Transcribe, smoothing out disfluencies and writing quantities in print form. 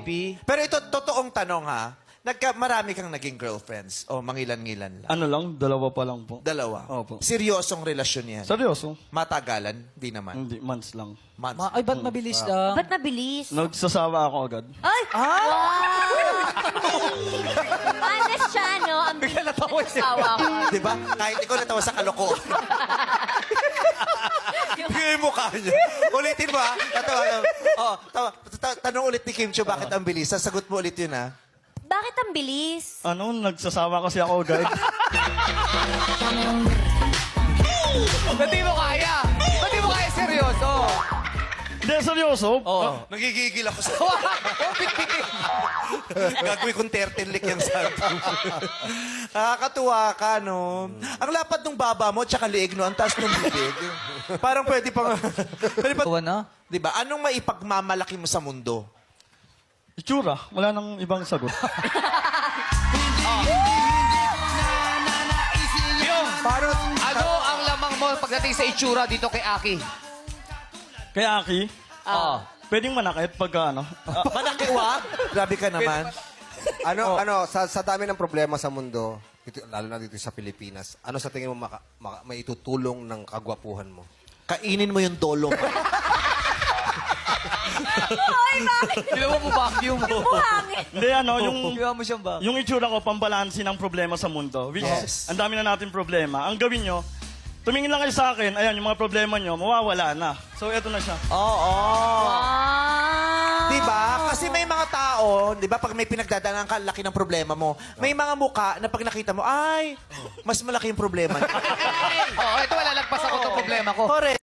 Pero ito, totoong tanong ha. Marami kang naging girlfriends o mangilan-ngilan lang? Ano lang, dalawa pa lang po. Dalawa? Opo. Seryosong relasyon yan? Seryoso? Matagalan? Di naman. Hindi, months lang. Months. Ay, ba't mabilis lang? Ba't mabilis? Nagsasawa ako agad. Ay! Honest siya, no? Ang bilis Bigla natawa siya. asawa ko. Di ba? Kahit ikaw natawa sa kalokohan. Yung mukha niya. Ulitin mo ha. Tatawa. Oh, tanong ulit ni Kim Chiu, bakit ang bilis? Sasagot mo ulit yun ha. Bakit ang bilis? Ano, nagsasawa kasi ako agad. Ba't di mo kaya? Ba't di mo kaya seryoso? Hindi, seryoso. Oo. Nagigigil ako sa... Oh, pit-pitin. Gagawin kong 13 lick yung santo. Nakakatuwa ka, no? Ang lapad ng baba mo, tsaka liig, no? Ang taas ng bibig. Parang pwede pang... pwede pa... Tuwa na? Di ba? Anong maipagmamalaki mo sa mundo? Itsura, wala nang ibang sagot. Yung, ano ang lamang mo pagdating sa itsura dito kay Aki? Kaya Aki, Oo. pwedeng manakit pagka ano. Manakiwa? Grabe ka naman. Sa dami ng problema sa mundo, lalo na dito sa Pilipinas, ano sa tingin mo maitutulong ng kagwapuhan mo? Kainin mo yung dolo mo. Ay, bakit? Ginawa mo vacuum mo. Buhangin. Hindi, ano, yung... Ginawa mo siyang ba? Yung itsura ko, pambalansi ng problema sa mundo. Which Yes. ang dami na natin problema. Ang gawin nyo, tumingin lang kayo sa akin, ayan, yung mga problema nyo, mawawala na. So, eto na siya. Oo. Wow. Di ba? Kasi may mga tao, di ba, pag may pinagdadaanan ka, laki ng problema mo, may mga muka na pag nakita mo, ay, mas malaki yung problema niya. Oo, ito malalagpas ako itong problema ko. Correct.